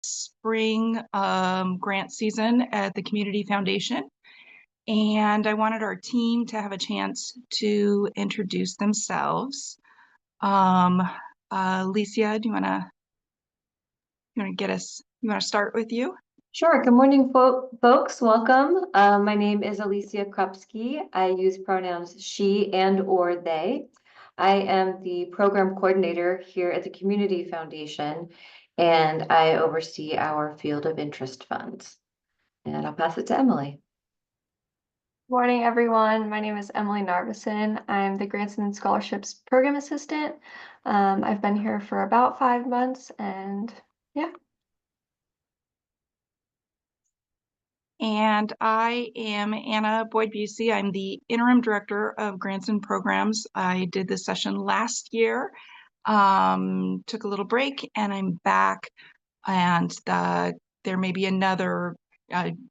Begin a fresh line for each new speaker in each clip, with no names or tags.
spring grant season at the Community Foundation, and I wanted our team to have a chance to introduce themselves. Alicia, do you want to get us? You want to start with you?
Sure. Good morning, folks. Welcome. My name is Alicia Krupski. I use pronouns she and or they. I am the program coordinator here at the Community Foundation, and I oversee our field of interest funds. And I'll pass it to Emily.
Morning, everyone. My name is Emily Narvison. I'm the Grants and Scholarships Program Assistant. I've been here for about 5 months, and yeah.
And I am Anna Boyd-Busey. I'm the Interim Director of Grants and Programs. I did this session last year, took a little break, and I'm back. And there may be another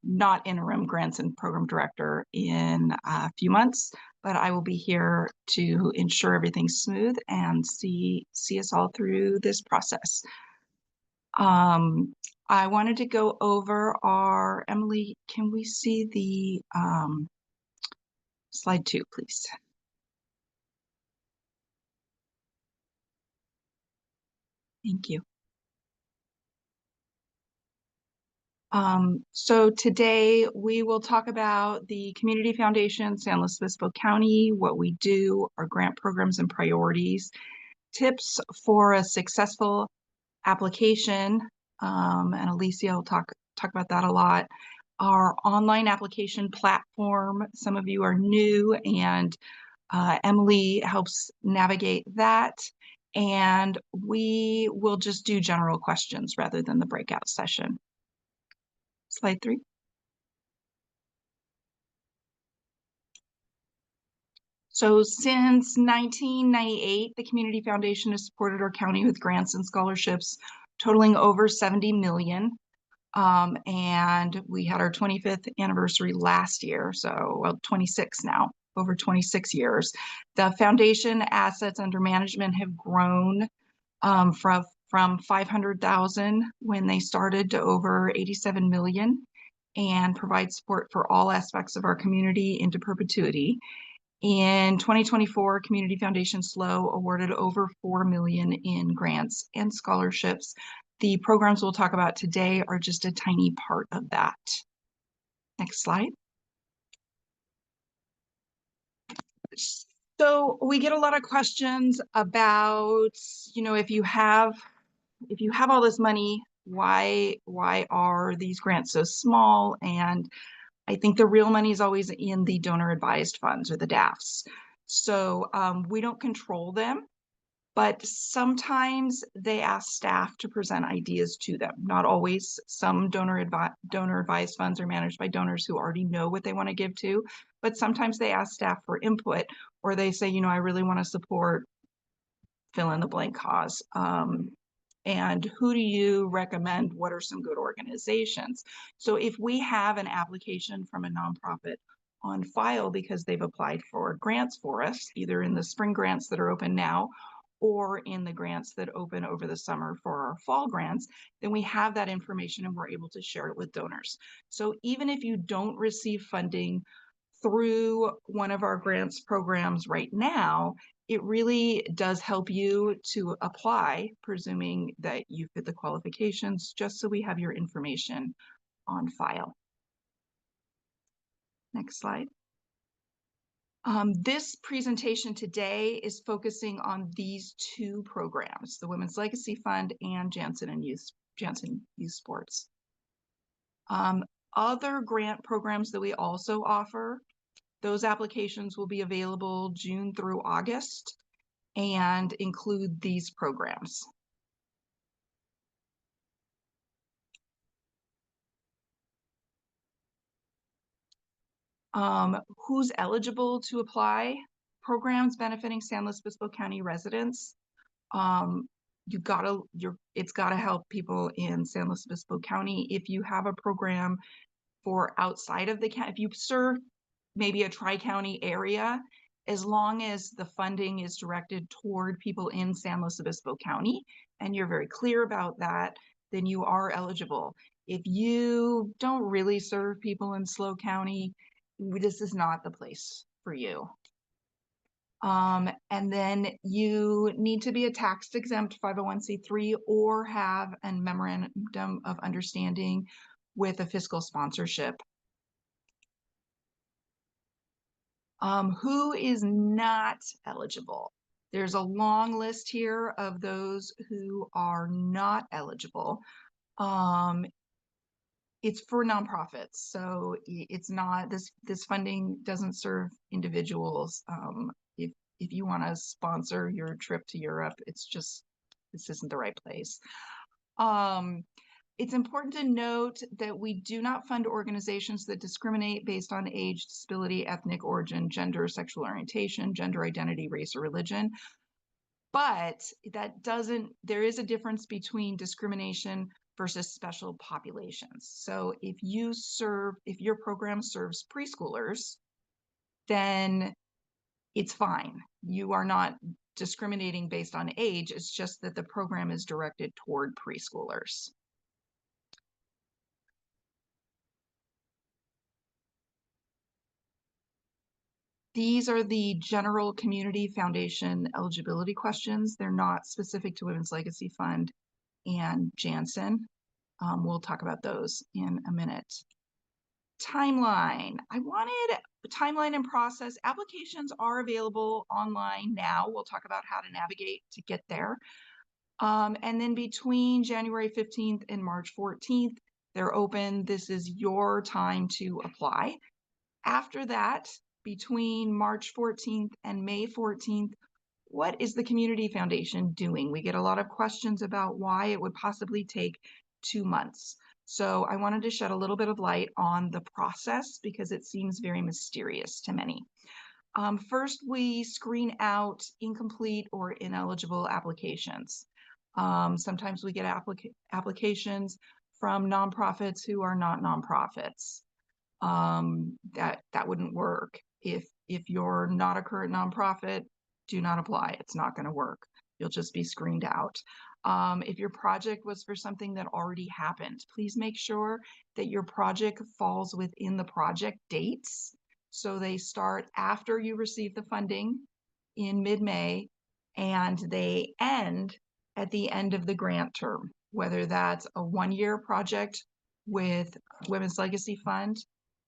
not interim Grants and Program Director in a few months, but I will be here to ensure everything's smooth and see us all through this process. I wanted to go over our, Emily, can we see the slide 2, please? Thank you. So today we will talk about the Community Foundation, San Luis Obispo County, what we do, our grant programs and priorities, tips for a successful application, and Alicia will talk about that a lot. Our online application platform, some of you are new, and Emily helps navigate that. And we will just do general questions rather than the breakout session. Slide 3. So since 1998, the Community Foundation has supported our county with grants and scholarships totaling over $70 million. And we had our 25th anniversary last year, so well, 26 now, over 26 years. The foundation assets under management have grown from 500,000 when they started to over 87 million, and provide support for all aspects of our community into perpetuity. In 2024, Community Foundation SLO awarded over 4 million in grants and scholarships. The programs we'll talk about today are just a tiny part of that. Next slide. So we get a lot of questions about, if you have all this money, why are these grants so small? And I think the real money is always in the donor advised funds, or the DAFs. So we don't control them, but sometimes they ask staff to present ideas to them. Not always. Some donor advised funds are managed by donors who already know what they want to give to, but sometimes they ask staff for input, or they say, I really want to support fill in the blank cause. And who do you recommend? What are some good organizations? So if we have an application from a nonprofit on file because they've applied for grants for us, either in the spring grants that are open now or in the grants that open over the summer for our fall grants, then we have that information and we're able to share it with donors. So even if you don't receive funding through one of our grants programs right now, it really does help you to apply, presuming that you fit the qualifications, just so we have your information on file. Next slide. This presentation today is focusing on these 2 programs, the Women's Legacy Fund and Janssen Youth Sports. Other grant programs that we also offer, those applications will be available June through August and include these programs. Who's eligible to apply? Programs benefiting San Luis Obispo County residents. It's gotta help people in San Luis Obispo County. If you have a program for outside of the county, if you serve maybe a tri-county area, as long as the funding is directed toward people in San Luis Obispo County, and you're very clear about that, then you are eligible. If you don't really serve people in SLO County, this is not the place for you. And then you need to be a tax exempt 501c3 or have a memorandum of understanding with a fiscal sponsorship. Who is not eligible? There's a long list here of those who are not eligible. It's for nonprofits, so it's not, this funding doesn't serve individuals. If you want to sponsor your trip to Europe, it's just, this isn't the right place. It's important to note that we do not fund organizations that discriminate based on age, disability, ethnic origin, gender, sexual orientation, gender identity, race, or religion. But that doesn't, there is a difference between discrimination versus special populations. So if your program serves preschoolers, then it's fine. You are not discriminating based on age. It's just that the program is directed toward preschoolers. These are the general community foundation eligibility questions. They're not specific to Women's Legacy Fund and Janssen. We'll talk about those in a minute. Timeline. I wanted timeline and process. Applications are available online now. We'll talk about how to navigate to get there. And then between January 15th and March 14th, they're open. This is your time to apply. After that, between March 14th and May 14th, what is the Community Foundation doing? We get a lot of questions about why it would possibly take 2 months. So I wanted to shed a little bit of light on the process because it seems very mysterious to many. First, we screen out incomplete or ineligible applications. Sometimes we get applications from nonprofits who are not nonprofits. That wouldn't work. If you're not a current nonprofit, do not apply. It's not going to work. You'll just be screened out. If your project was for something that already happened, please make sure that your project falls within the project dates. So they start after you receive the funding in mid-May and they end at the end of the grant term, whether that's a 1-year project with Women's Legacy Fund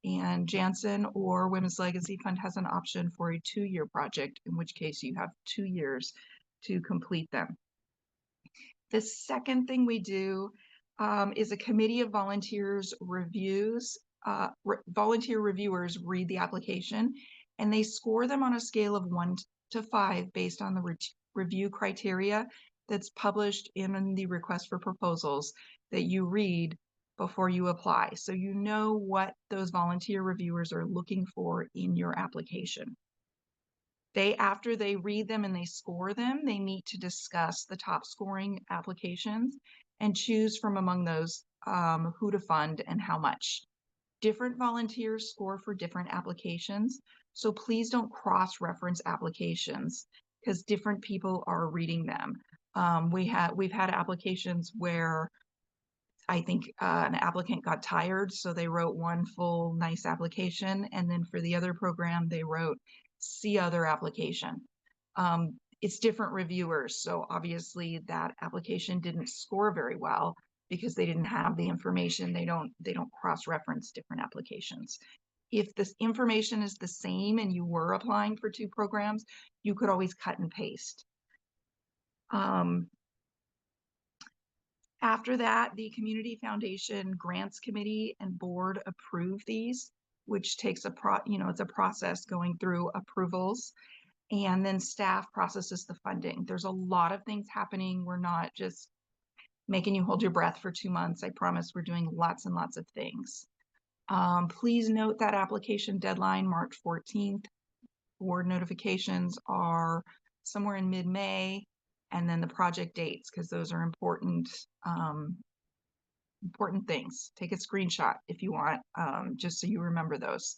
and Janssen, or Women's Legacy Fund has an option for a 2-year project, in which case you have 2 years to complete them. The second thing we do is a committee of volunteers reviews. Volunteer reviewers read the application and they score them on a scale of 1 to 5 based on the review criteria that's published in the request for proposals that you read before you apply. So you know what those volunteer reviewers are looking for in your application. After they read them and they score them, they meet to discuss the top scoring applications and choose from among those who to fund and how much. Different volunteers score for different applications, so please don't cross-reference applications because different people are reading them. We've had applications where I think an applicant got tired, so they wrote one full nice application, and then for the other program, they wrote see other application. It's different reviewers, so obviously that application didn't score very well because they didn't have the information. They don't cross-reference different applications. If this information is the same and you were applying for 2 programs, you could always cut and paste. After that, the Community Foundation Grants Committee and Board approve these, which takes it's a process going through approvals, and then staff processes the funding. There's a lot of things happening. We're not just making you hold your breath for 2 months. I promise we're doing lots and lots of things. Please note that application deadline, March 14th. Board notifications are somewhere in mid-May, and then the project dates, because those are important things. Take a screenshot if you want, just so you remember those.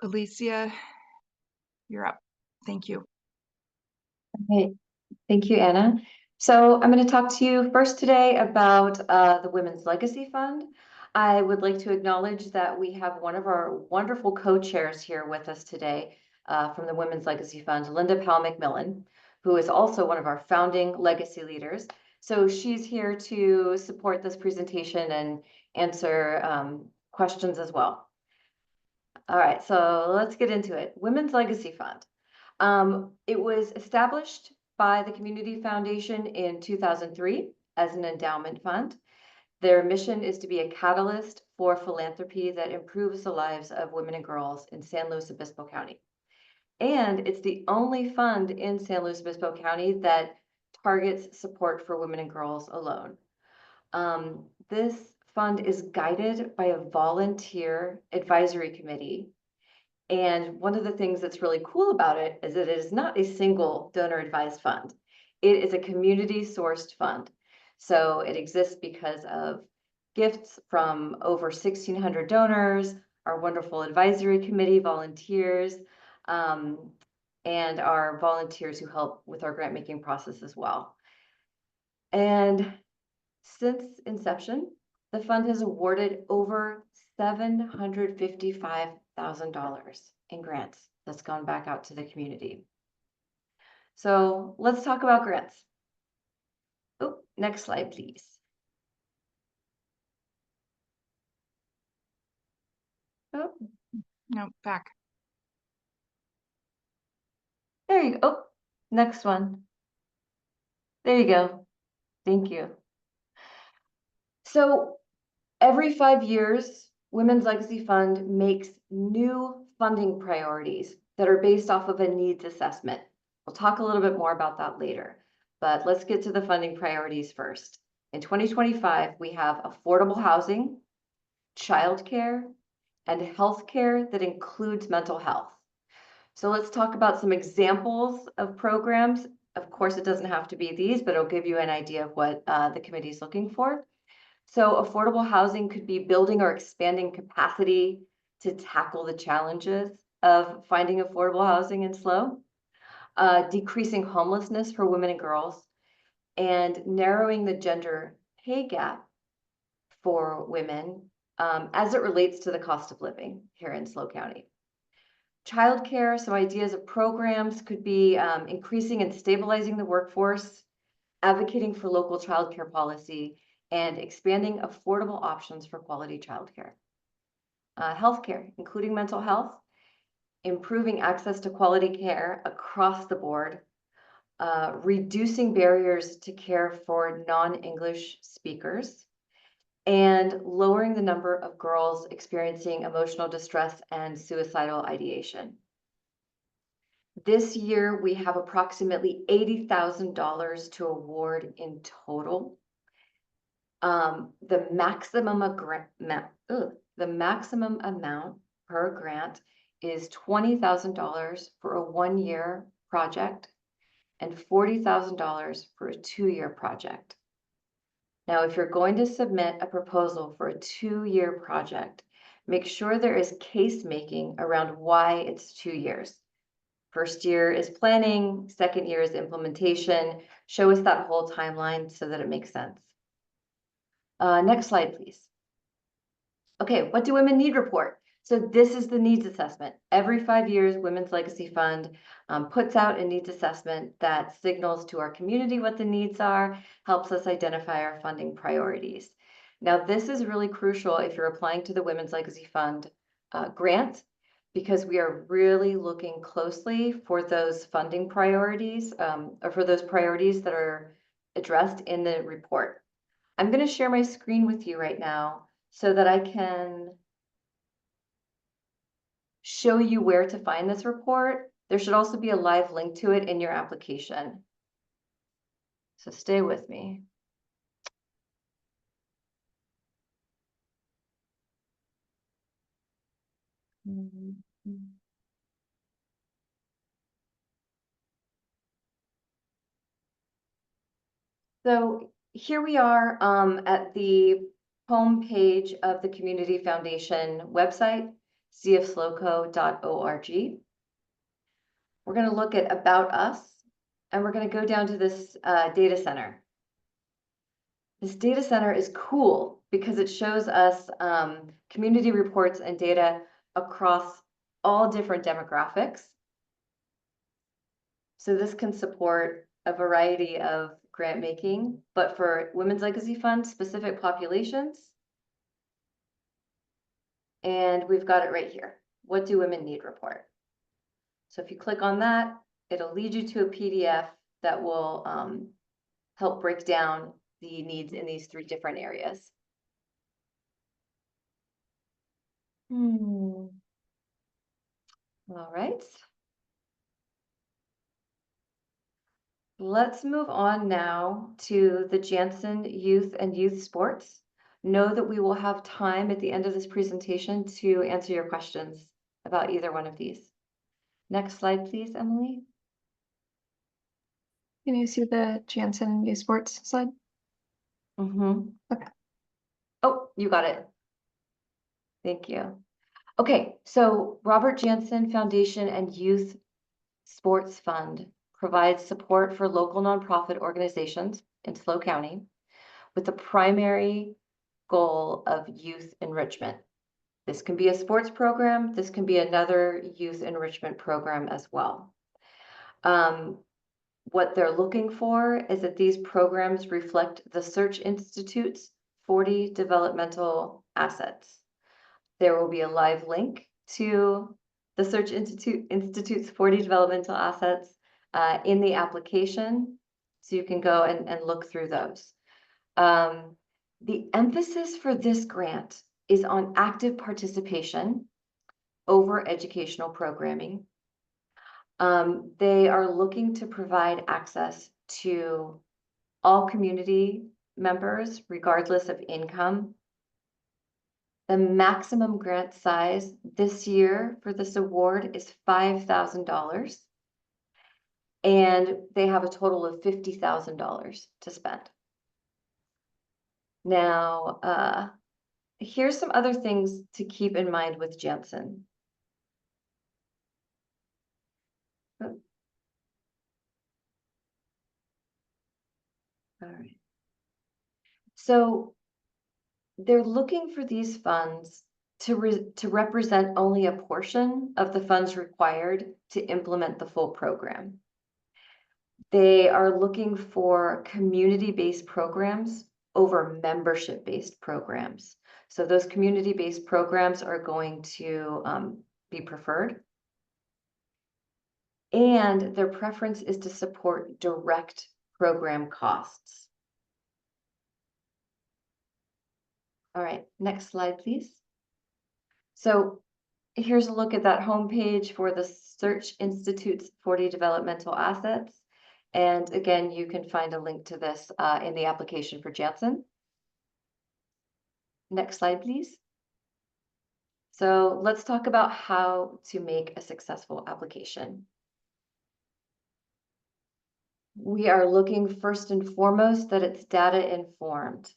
Alicia, you're up. Thank you.
Okay, Thank you, Anna. So I'm going to talk to you first today about the Women's Legacy Fund. I would like to acknowledge that we have one of our wonderful co-chairs here with us today from the Women's Legacy Fund, Linda Powell-McMillan, who is also one of our founding legacy leaders. So she's here to support this presentation and answer questions as well. All right, so let's get into it. Women's Legacy Fund. It was established by the Community Foundation in 2003 as an endowment fund. Their mission is to be a catalyst for philanthropy that improves the lives of women and girls in San Luis Obispo County. And it's the only fund in San Luis Obispo County that targets support for women and girls alone. This fund is guided by a volunteer advisory committee. And one of the things that's really cool about it is that it is not a single donor advised fund. It is a community sourced fund. So it exists because of gifts from over 1,600 donors, our wonderful advisory committee volunteers, and our volunteers who help with our grant making process as well. And since inception, the fund has awarded over $755,000 in grants that's gone back out to the community. So let's talk about grants. Oh, next slide, please. Oh,
No, back.
there you go. Oh, next one. There you go. Thank you. So every 5 years, Women's Legacy Fund makes new funding priorities that are based off of a needs assessment. We'll talk a little bit more about that later, but let's get to the funding priorities first. In 2025, we have affordable housing, childcare, and healthcare that includes mental health. So let's talk about some examples of programs. Of course, it doesn't have to be these, but it'll give you an idea of what the committee is looking for. So affordable housing could be building or expanding capacity to tackle the challenges of finding affordable housing in SLO, decreasing homelessness for women and girls, and narrowing the gender pay gap for women as it relates to the cost of living here in SLO County. Childcare, so ideas of programs could be increasing and stabilizing the workforce, advocating for local childcare policy, and expanding affordable options for quality childcare. Healthcare, including mental health, improving access to quality care across the board, reducing barriers to care for non-English speakers, and lowering the number of girls experiencing emotional distress and suicidal ideation. This year, we have approximately $80,000 to award in total. The maximum amount per grant is $20,000 for a 1-year project and $40,000 for a 2-year project. Now, if you're going to submit a proposal for a 2-year project, make sure there is case making around why it's 2 years. First year is planning, second year is implementation. Show us that whole timeline so that it makes sense. Next slide, please. Okay, what do women need report? So this is the needs assessment. Every 5 years, Women's Legacy Fund puts out a needs assessment that signals to our community what the needs are, helps us identify our funding priorities. Now, this is really crucial if you're applying to the Women's Legacy Fund grant, because we are really looking closely for those funding priorities or for those priorities that are addressed in the report. I'm going to share my screen with you right now so that I can show you where to find this report. There should also be a live link to it in your application. So stay with me. So here we are at the home page of the Community Foundation website, cfsloco.org. We're going to look at About Us. and we're going to go down to this data center. This data center is cool because it shows us community reports and data across all different demographics. So this can support a variety of grant making, but for Women's Legacy Fund specific populations. And we've got it right here. What do women need report? So if you click on that, it'll lead you to a PDF that will help break down the needs in these 3 different areas. All right. Let's move on now to the Janssen Youth and Youth Sports. Know that we will have time at the end of this presentation to answer your questions about either one of these. Next slide, please, Emily.
Can you see the Janssen Youth Sports slide?
Okay. Oh, you got it. Thank you. Okay, so Robert Janssen Foundation and Youth Sports Fund provides support for local nonprofit organizations in SLO County with the primary goal of youth enrichment. This can be a sports program. This can be another youth enrichment program as well. What they're looking for is that these programs reflect the Search Institute's 40 developmental assets. There will be a live link to the Search Institute's 40 developmental assets in the application, so you can go and look through those. The emphasis for this grant is on active participation over educational programming. They are looking to provide access to all community members, regardless of income. The maximum grant size this year for this award is $5,000. And they have a total of $50,000 to spend. Now, here's some other things to keep in mind with Janssen. All right. So they're looking for these funds to represent only a portion of the funds required to implement the full program. They are looking for community-based programs over membership-based programs. So those community-based programs are going to be preferred. And their preference is to support direct program costs. All right, next slide, please. So here's a look at that homepage for the Search Institute's 40 developmental assets. And again, you can find a link to this in the application for Janssen. Next slide, please. So let's talk about how to make a successful application. We are looking first and foremost that it's data informed.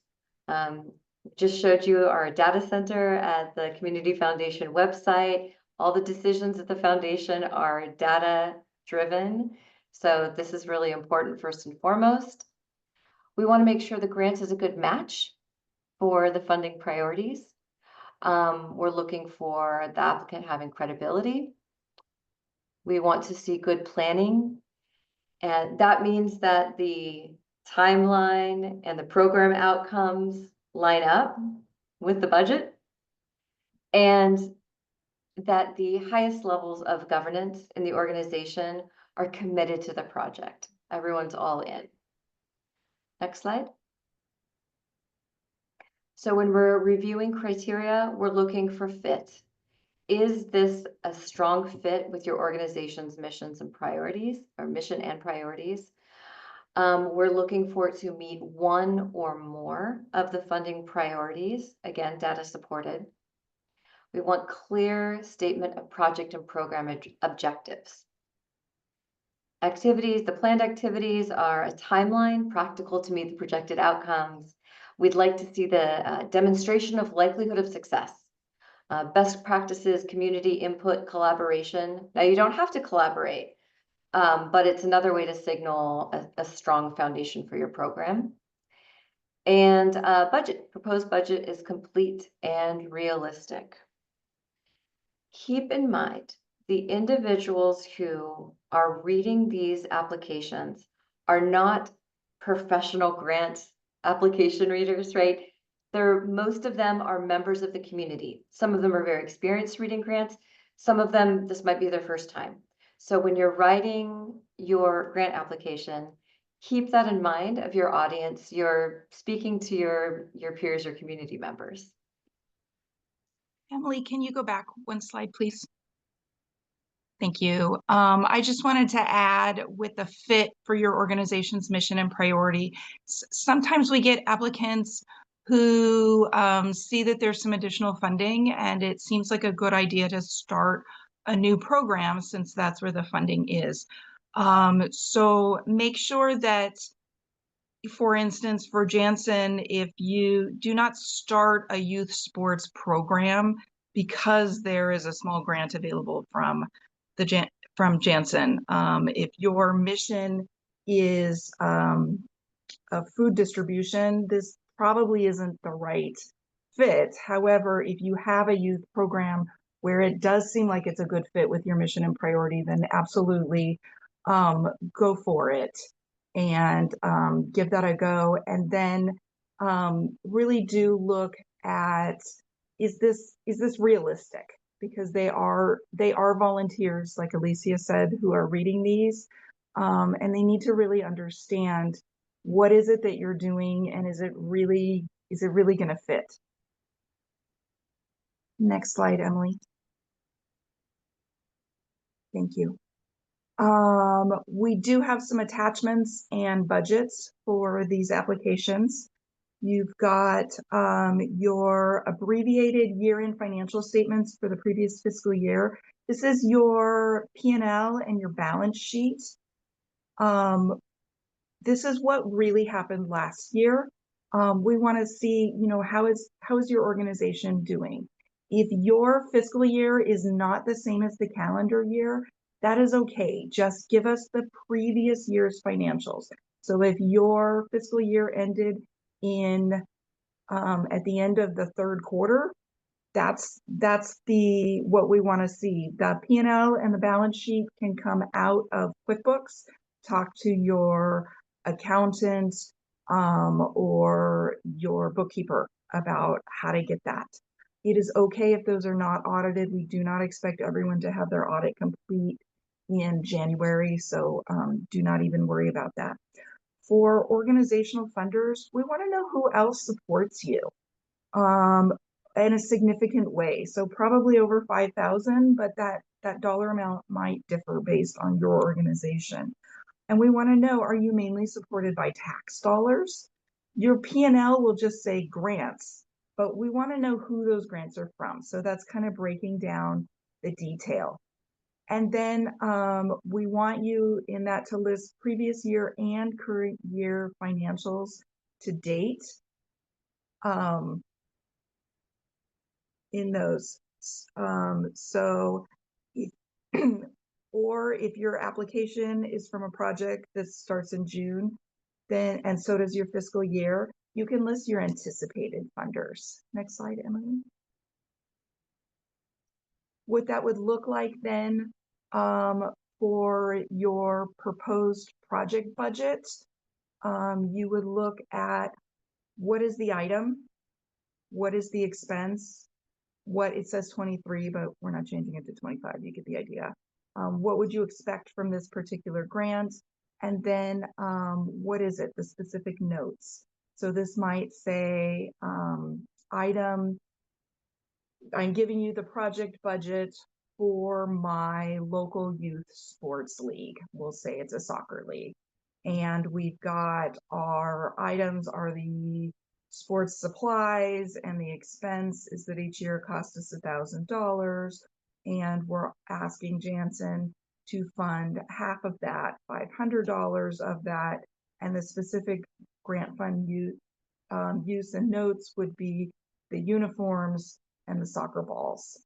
Just showed you our data center at the Community Foundation website. All the decisions at the foundation are data driven. So this is really important first and foremost. We want to make sure the grant is a good match for the funding priorities. We're looking for the applicant having credibility. We want to see good planning. And that means that the timeline and the program outcomes line up with the budget, and that the highest levels of governance in the organization are committed to the project. Everyone's all in. Next slide. So when we're reviewing criteria, we're looking for fit. Is this a strong fit with your organization's missions and priorities, or mission and priorities? We're looking for it to meet one or more of the funding priorities, again, data supported. We want clear statement of project and program objectives. Activities, the planned activities are a timeline, practical to meet the projected outcomes. We'd like to see the demonstration of likelihood of success. Best practices, community input, collaboration. Now you don't have to collaborate. but it's another way to signal a strong foundation for your program. And proposed budget is complete and realistic. Keep in mind, the individuals who are reading these applications are not professional grant application readers, right? Most of them are members of the community. Some of them are very experienced reading grants. Some of them, this might be their first time. So when you're writing your grant application, keep that in mind of your audience. You're speaking to your peers or community members.
Emily, can you go back one slide, please? Thank you. I just wanted to add with the fit for your organization's mission and priority. Sometimes we get applicants who see that there's some additional funding and it seems like a good idea to start a new program since that's where the funding is. So make sure that, for instance, for Janssen, if you do not start a youth sports program because there is a small grant available from Janssen. If your mission is a food distribution, this probably isn't the right fit. However, if you have a youth program where it does seem like it's a good fit with your mission and priority, then absolutely go for it and give that a go. And then really do look at, is this realistic? Because they are volunteers, like Alicia said, who are reading these, and they need to really understand what is it that you're doing, and is it really going to fit? Next slide, Emily. Thank you. We do have some attachments and budgets for these applications. You've got your abbreviated year-end financial statements for the previous fiscal year. This is your P&L and your balance sheet. This is what really happened last year. We want to see, how is your organization doing? If your fiscal year is not the same as the calendar year, that is okay. Just give us the previous year's financials. So if your fiscal year ended in at the end of the third quarter, that's what we want to see. The P&L and the balance sheet can come out of QuickBooks. Talk to your accountant or your bookkeeper about how to get that. It is okay if those are not audited. We do not expect everyone to have their audit complete in January, so do not even worry about that. For organizational funders, we want to know who else supports you in a significant way. So probably over 5,000, but that dollar amount might differ based on your organization. And we want to know, are you mainly supported by tax dollars? Your P&L will just say grants, but we want to know who those grants are from. So that's kind of breaking down the detail. And then we want you in that to list previous year and current year financials to date in those. So if, or if your application is from a project that starts in June, then, and so does your fiscal year, you can list your anticipated funders. Next slide, Emily. What that would look like then for your proposed project budget, you would look at what is the item, what is the expense, what it says 23, but we're not changing it to 25. You get the idea. What would you expect from this particular grant? And then what is it, the specific notes? So this might say item, I'm giving you the project budget for my local youth sports league. We'll say it's a soccer league. And we've got our items are the sports supplies, and the expense is that each year costs us $1,000. And we're asking Janssen to fund half of that, $500 of that. And the specific grant fund use and notes would be the uniforms and the soccer balls,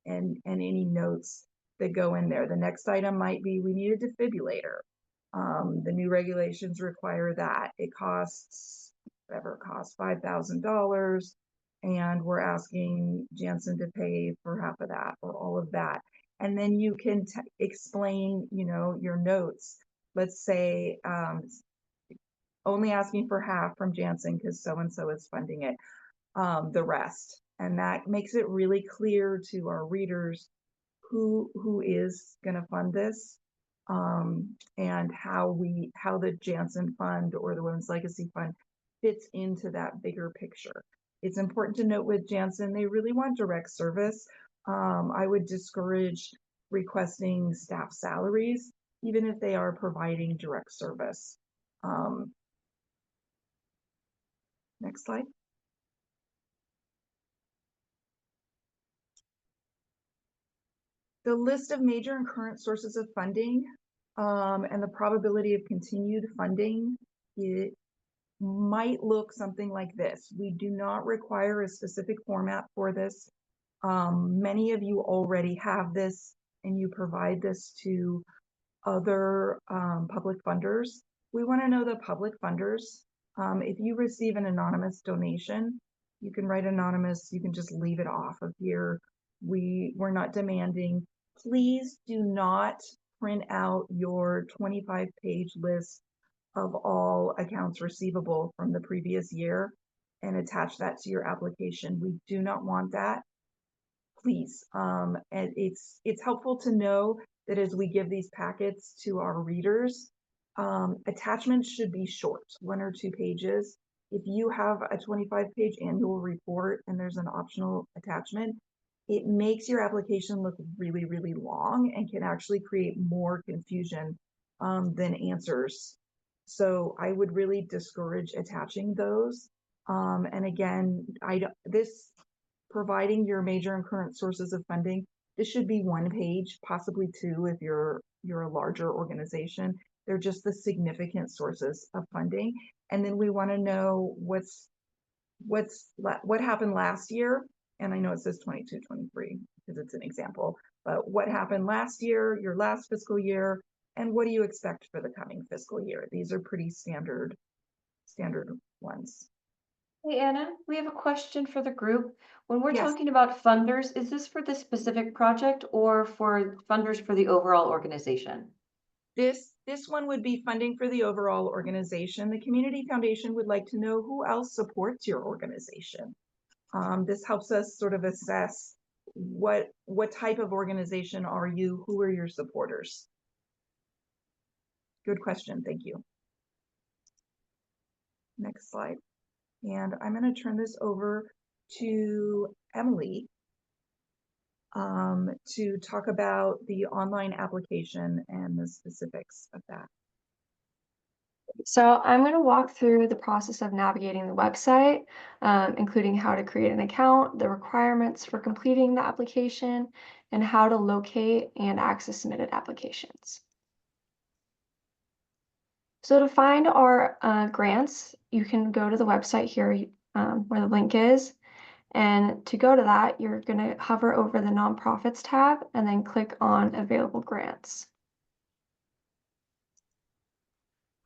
and any notes that go in there. The next item might be, we need a defibrillator. The new regulations require that. It costs, whatever it costs, $5,000, and we're asking Janssen to pay for half of that or all of that. And then you can explain, you know, your notes. Let's say only asking for half from Janssen because so-and-so is funding it, the rest. And that makes it really clear to our readers who is going to fund this, and how the Janssen Fund or the Women's Legacy Fund fits into that bigger picture. It's important to note with Janssen, they really want direct service. I would discourage requesting staff salaries, even if they are providing direct service. Next slide. The list of major and current sources of funding, and the probability of continued funding, it might look something like this. We do not require a specific format for this. Many of you already have this, and you provide this to other public funders. We want to know the public funders. If you receive an anonymous donation, you can write anonymous, you can just leave it off of here. We're not demanding. Please do not print out your 25-page list of all accounts receivable from the previous year and attach that to your application. We do not want that, please. And it's helpful to know that as we give these packets to our readers, attachments should be short, 1 or 2 pages. If you have a 25-page annual report and there's an optional attachment, it makes your application look really, really long and can actually create more confusion than answers. So I would really discourage attaching those. And again, providing your major and current sources of funding, this should be 1 page, possibly 2 if you're a larger organization. They're just the significant sources of funding. And then we want to know what happened last year. And I know it says 22, 23 because it's an example, but what happened last year, your last fiscal year, and what do you expect for the coming fiscal year? These are pretty standard ones.
Hey, Anna, we have a question for the group. When we're
Yes.
talking about funders, is this for this specific project or for funders for the overall organization?
This one would be funding for the overall organization. The Community Foundation would like to know who else supports your organization. This helps us sort of assess what type of organization are you, who are your supporters? Good question, thank you. Next slide. And I'm going to turn this over to Emily to talk about the online application and the specifics of that.
So I'm going to walk through the process of navigating the website, including how to create an account, the requirements for completing the application, and how to locate and access submitted applications. So to find our grants, you can go to the website here where the link is. And to go to that, you're going to hover over the Nonprofits tab and then click on Available Grants.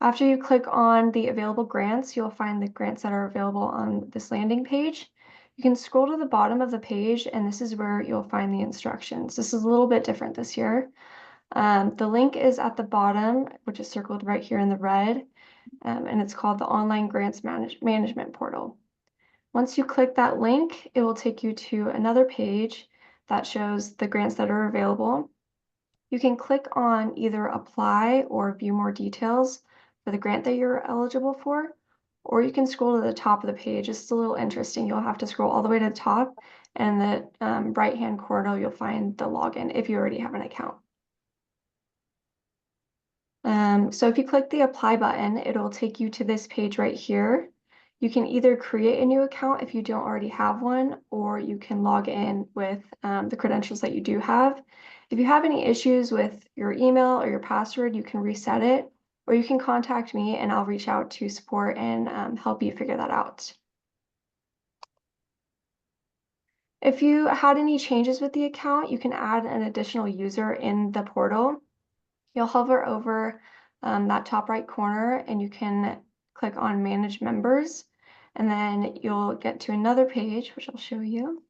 After you click on the available grants, you'll find the grants that are available on this landing page. You can scroll to the bottom of the page, and this is where you'll find the instructions. This is a little bit different this year. The link is at the bottom, which is circled right here in the red, and it's called the Online Grants Management Portal. Once you click that link, it will take you to another page that shows the grants that are available. You can click on either Apply or View More Details for the grant that you're eligible for, or you can scroll to the top of the page. It's a little interesting. You'll have to scroll all the way to the top, and the right-hand corner, you'll find the login if you already have an account. So if you click the Apply button, it'll take you to this page right here. You can either create a new account if you don't already have one, or you can log in with the credentials that you do have. If you have any issues with your email or your password, you can reset it, or you can contact me and I'll reach out to support and help you figure that out. If you had any changes with the account, you can add an additional user in the portal. You'll hover over that top right corner and you can click on Manage Members, and then you'll get to another page, which I'll show you.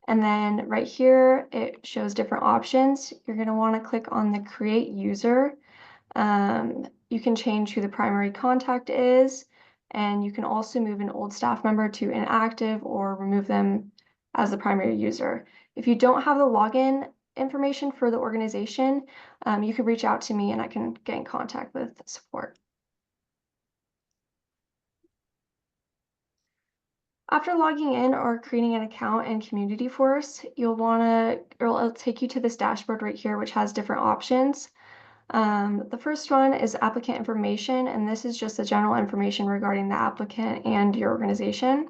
And then right here, it shows different options. You're going to want to click on the Create User. You can change who the primary contact is, and you can also move an old staff member to inactive or remove them as the primary user. If you don't have the login information for the organization, you can reach out to me and I can get in contact with support. After logging in or creating an account in Community Force, it'll take you to this dashboard right here, which has different options. The first one is applicant information, and this is just the general information regarding the applicant and your organization.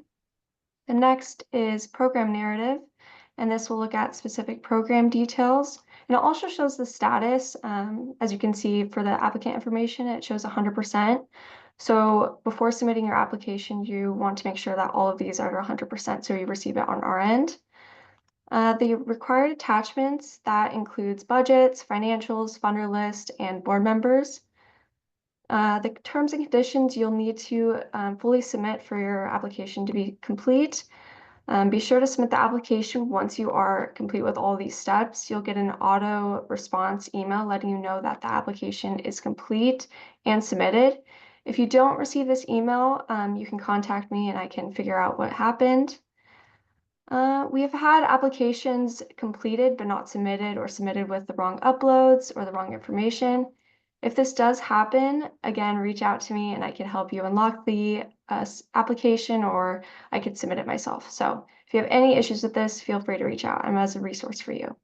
The next is program narrative, and this will look at specific program details. And it also shows the status. As you can see, for the applicant information, it shows 100%. So before submitting your application, you want to make sure that all of these are 100%, so you receive it on our end. The required attachments, that includes budgets, financials, funder list, and board members. The terms and conditions you'll need to fully submit for your application to be complete. Be sure to submit the application once you are complete with all these steps. You'll get an auto response email letting you know that the application is complete and submitted. If you don't receive this email, you can contact me and I can figure out what happened. We have had applications completed but not submitted, or submitted with the wrong uploads or the wrong information. If this does happen, again, reach out to me and I can help you unlock the application, or I could submit it myself. So if you have any issues with this, feel free to reach out. I'm as a resource for you.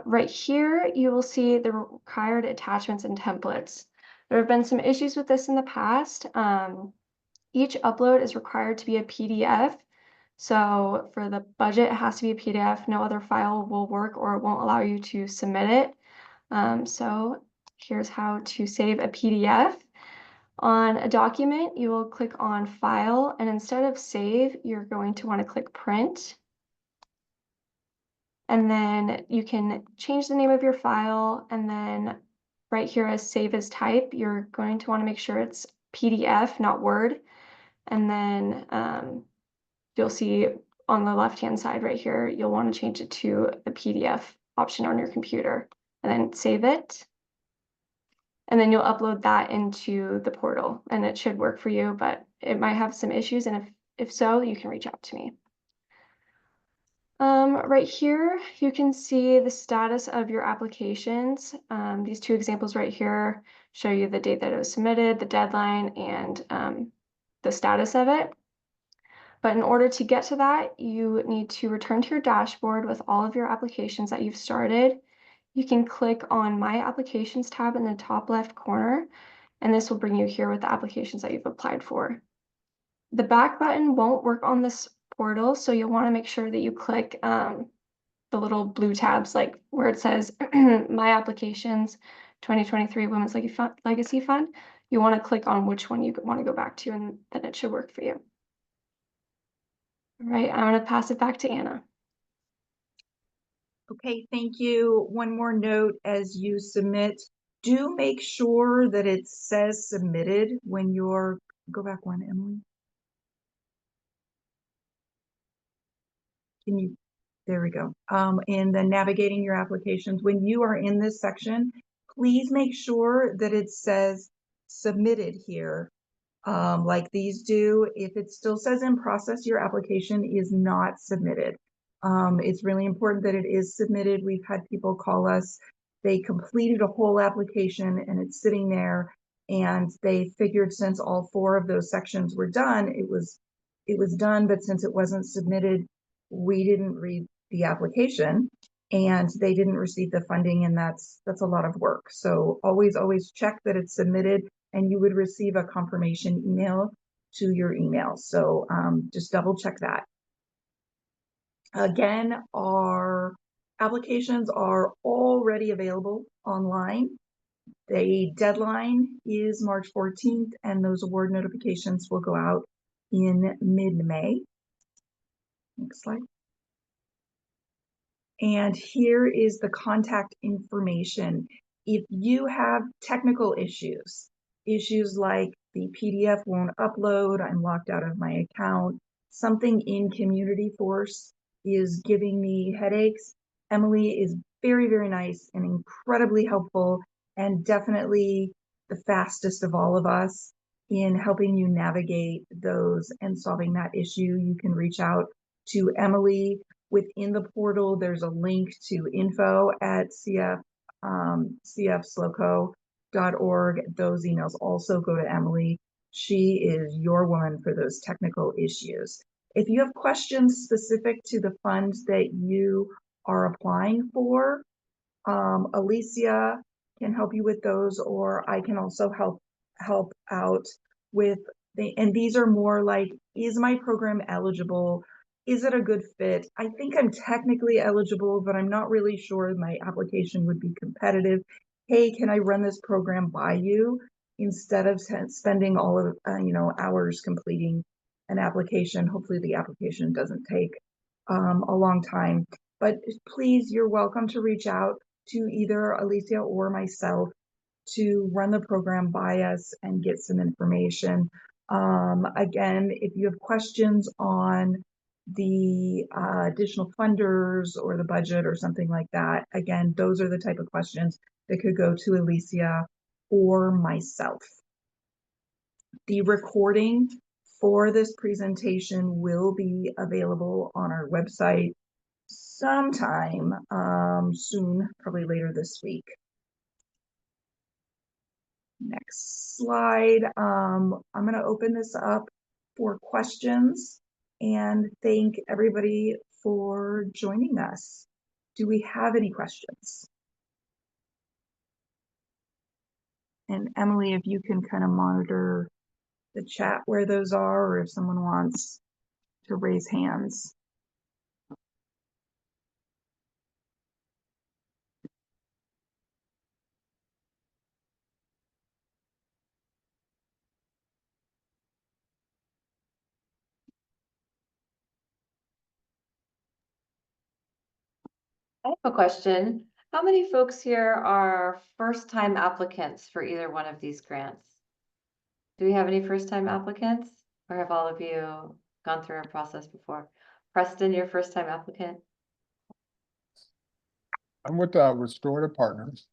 Right here, you will see the required attachments and templates. There have been some issues with this in the past. Each upload is required to be a PDF. So for the budget, it has to be a PDF. No other file will work or it won't allow you to submit it. So here's how to save a PDF. On a document, you will click on File, and instead of Save, you're going to want to click Print. And then you can change the name of your file, and then right here as Save as Type, you're going to want to make sure it's PDF, not Word. And then you'll see on the left-hand side right here, you'll want to change it to the PDF option on your computer, and then save it. And then you'll upload that into the portal, and it should work for you, but it might have some issues, and if so, you can reach out to me. Right here, you can see the status of your applications. These two examples right here show you the date that it was submitted, the deadline, and the status of it. But in order to get to that, you need to return to your dashboard with all of your applications that you've started. You can click on My Applications tab in the top left corner, and this will bring you here with the applications that you've applied for. The back button won't work on this portal, so you'll want to make sure that you click the little blue tabs, like where it says My Applications 2023 Women's Legacy Fund. You want to click on which one you want to go back to, and then it should work for you. All right, I'm going to pass it back to Anna.
Okay, thank you. One more note as you submit, do make sure that it says submitted when you're, go back one, Emily. Can you, there we go. In the navigating your applications, when you are in this section, please make sure that it says submitted here, like these do. If it still says in process, your application is not submitted. It's really important that it is submitted. We've had people call us, they completed a whole application and it's sitting there, and they figured since all 4 of those sections were done, it was done, but since it wasn't submitted, we didn't read the application and they didn't receive the funding, and that's a lot of work. So always check that it's submitted, and you would receive a confirmation email to your email. So just double check that. Again, our applications are already available online. The deadline is March 14th, and those award notifications will go out in mid-May. Next slide. And here is the contact information. If you have technical issues like the PDF won't upload, I'm locked out of my account, something in Community Force is giving me headaches, Emily is very, very nice and incredibly helpful, and definitely the fastest of all of us in helping you navigate those and solving that issue. You can reach out to Emily. Within the portal, there's a link to info@CFSLOCO.org. Those emails also go to Emily. She is your woman for those technical issues. If you have questions specific to the funds that you are applying for, Alicia can help you with those, or I can also help out with and these are more like, is my program eligible? Is it a good fit? I think I'm technically eligible, but I'm not really sure my application would be competitive. Hey, can I run this program by you instead of spending all of hours completing an application? Hopefully the application doesn't take a long time, but please, you're welcome to reach out to either Alicia or myself to run the program by us and get some information. Again, if you have questions on the additional funders or the budget or something like that, again, those are the type of questions that could go to Alicia or myself. The recording for this presentation will be available on our website sometime soon, probably later this week. Next slide. I'm going to open this up for questions and thank everybody for joining us. Do we have any questions? And Emily, if you can kind of monitor the chat where those are, or if someone wants to raise hands.
I have a question. How many folks here are first-time applicants for either one of these grants? Do we have any first-time applicants, or have all of you gone through a process before? Preston, you're first-time applicant?
I'm with Restorative Partners,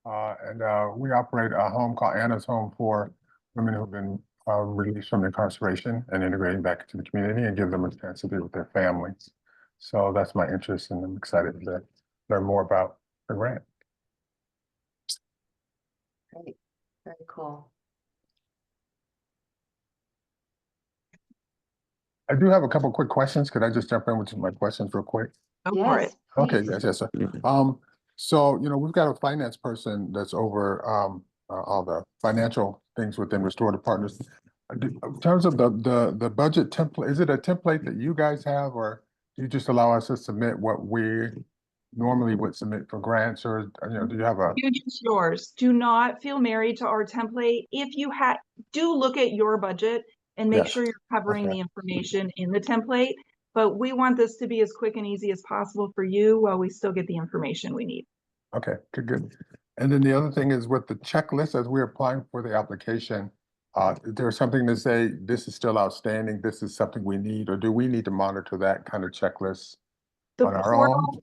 and we operate a home called Anna's Home for women who've been released from incarceration and integrating back into the community and give them a chance to be with their families. So that's my interest, and I'm excited to learn more about the grant.
Great, very cool.
I do have a couple quick questions. Could I just jump in with my questions real quick?
Go for
Yes,
it.
Okay,
please.
yes, sir. So, we've got a finance person that's over all the financial things within Restorative Partners. In terms of the budget template, is it a template that you guys have, or do you just allow us to submit what we normally would submit for grants, or, do you have a?
You use yours. Do not feel married to our template. If you do look at your budget and make
Yes.
sure you're covering
Okay.
the information in the template, but we want this to be as quick and easy as possible for you while we still get the information we need.
Okay, good. And then the other thing is with the checklist, as we're applying for the application, is there something to say, this is still outstanding, this is something we need, or do we need to monitor that kind of checklist on our own?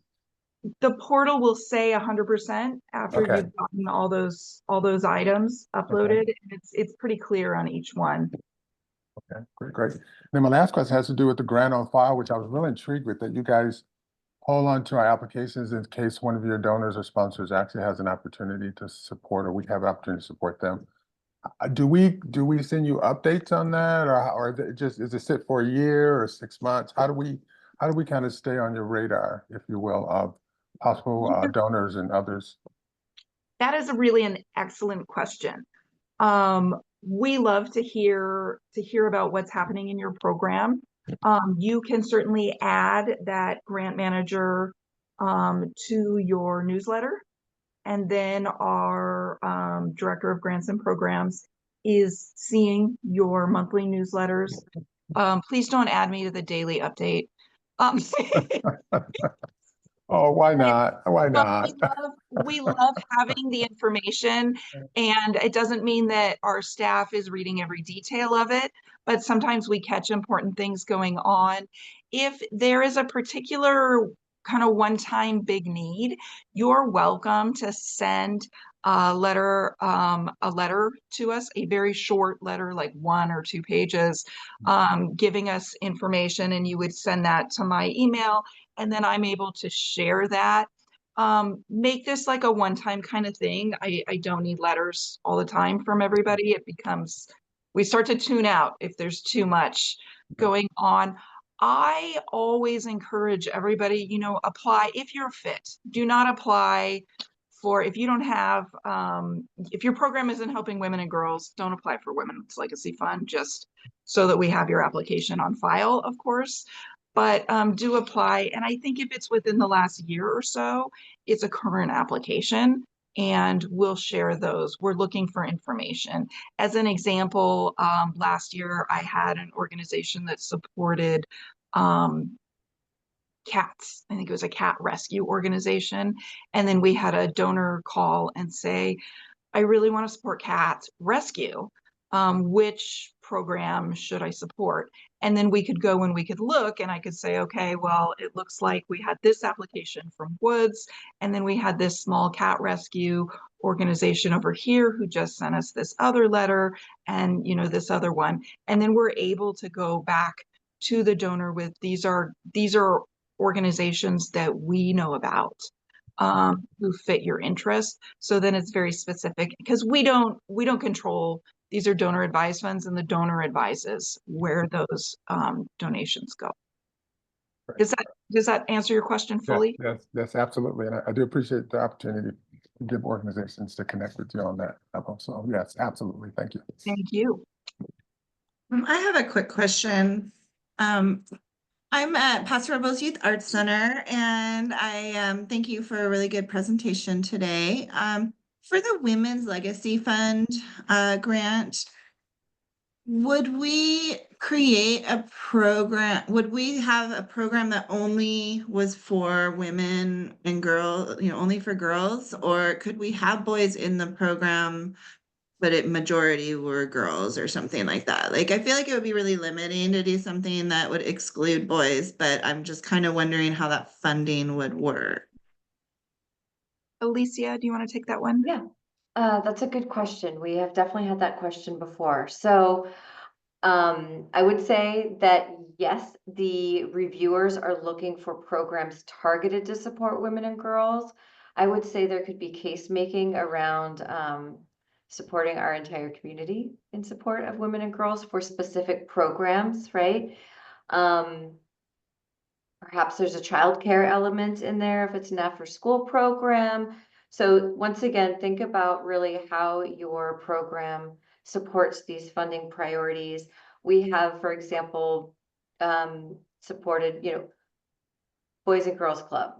The portal will say 100% after
Okay.
you've gotten all those items uploaded. And it's pretty clear on each one.
Okay, great. Then my last question has to do with the grant on file, which I was really intrigued with, that you guys hold on to our applications in case one of your donors or sponsors actually has an opportunity to support, or we have an opportunity to support them. Do we send you updates on that, or is it sit for a year or 6 months? How do we kind of stay on your radar, if you will, of possible donors and others?
That is really an excellent question. We love to hear about what's happening in your program. You can certainly add that grant manager to your newsletter. And then our director of grants and programs is seeing your monthly newsletters. Please don't add me to the daily update. Um,
Oh, why not? Why
But
not?
we love having the information, and it doesn't mean that our staff is reading every detail of it, but sometimes we catch important things going on. If there is a particular kind of one-time big need, you're welcome to send a letter to us, a very short letter, like 1 or 2 pages, giving us information, and you would send that to my email, and then I'm able to share that. Make this like a one-time kind of thing. I don't need letters all the time from everybody. We start to tune out if there's too much going on. I always encourage everybody, apply if you're fit. Do not apply if you don't have, if your program isn't helping women and girls, don't apply for Women's Legacy Fund, just so that we have your application on file, of course. But do apply. And I think if it's within the last year or so, it's a current application, and we'll share those. We're looking for information. As an example, last year I had an organization that supported cats. I think it was a cat rescue organization. And then we had a donor call and say, I really want to support cat rescue. Which program should I support? And then we could go and we could look, and I could say, okay, well, it looks like we had this application from Woods, and then we had this small cat rescue organization over here who just sent us this other letter, and this other one. And then we're able to go back to the donor with these are organizations that we know about, who fit your interest. So then it's very specific, because we don't control. These are donor advised funds, and the donor advises where those donations go. Does that answer your question fully?
Yes, absolutely. And I do appreciate the opportunity to give organizations to connect with you on that level. So yes, absolutely. Thank you.
Thank you.
I have a quick question. I'm at Paso Robles Youth Arts Center, and I thank you for a really good presentation today. For the Women's Legacy Fund grant, would we create a program? Would we have a program that only was for women and girls, only for girls? Or could we have boys in the program, but it majority were girls or something like that? Like, I feel like it would be really limiting to do something that would exclude boys, but I'm just kind of wondering how that funding would work.
Alicia, do you want to take that one?
Yeah, that's a good question. We have definitely had that question before. So I would say that yes, the reviewers are looking for programs targeted to support women and girls. I would say there could be case making around supporting our entire community in support of women and girls for specific programs, right? Perhaps there's a childcare element in there if it's an after school program. So once again, think about really how your program supports these funding priorities. We have, for example, supported, Boys and Girls Club.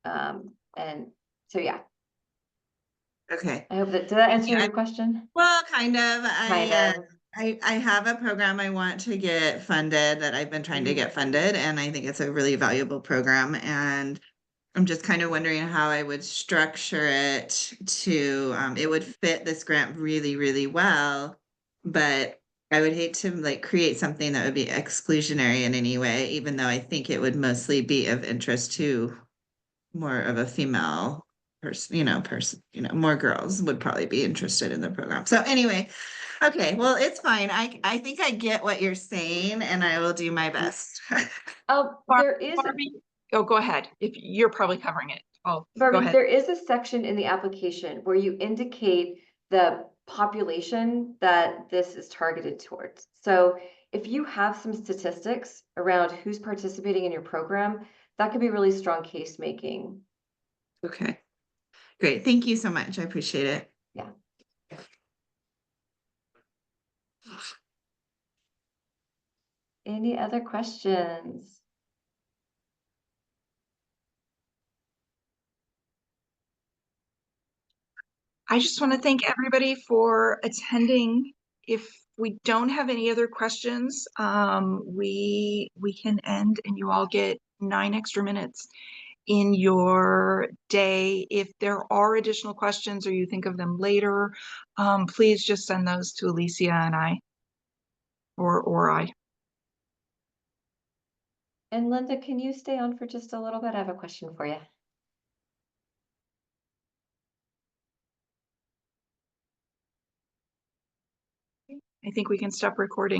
And so, yeah.
Okay.
I hope did that answer
Yeah.
your question?
Well, kind of.
Kind of.
I have a program I want to get funded that I've been trying to get funded, and I think it's a really valuable program. And I'm just kind of wondering how I would structure it to, it would fit this grant really, really well, but I would hate to like create something that would be exclusionary in any way, even though I think it would mostly be of interest to more of a female person, more girls would probably be interested in the program. So anyway, okay, well, it's fine. I think I get what you're saying, and I will do my best.
There is
Barbie, go ahead. If you're probably covering it. Go
Barbie,
ahead.
there is a section in the application where you indicate the population that this is targeted towards. So if you have some statistics around who's participating in your program, that could be really strong case making.
Okay, great. Thank you so much. I appreciate it.
Yeah. Any other questions?
I just want to thank everybody for attending. If we don't have any other questions, we can end and you all get 9 extra minutes in your day. If there are additional questions or you think of them later, please just send those to Alicia and I, or I.
And Linda, can you stay on for just a little bit? I have a question for you.
I think we can stop recording.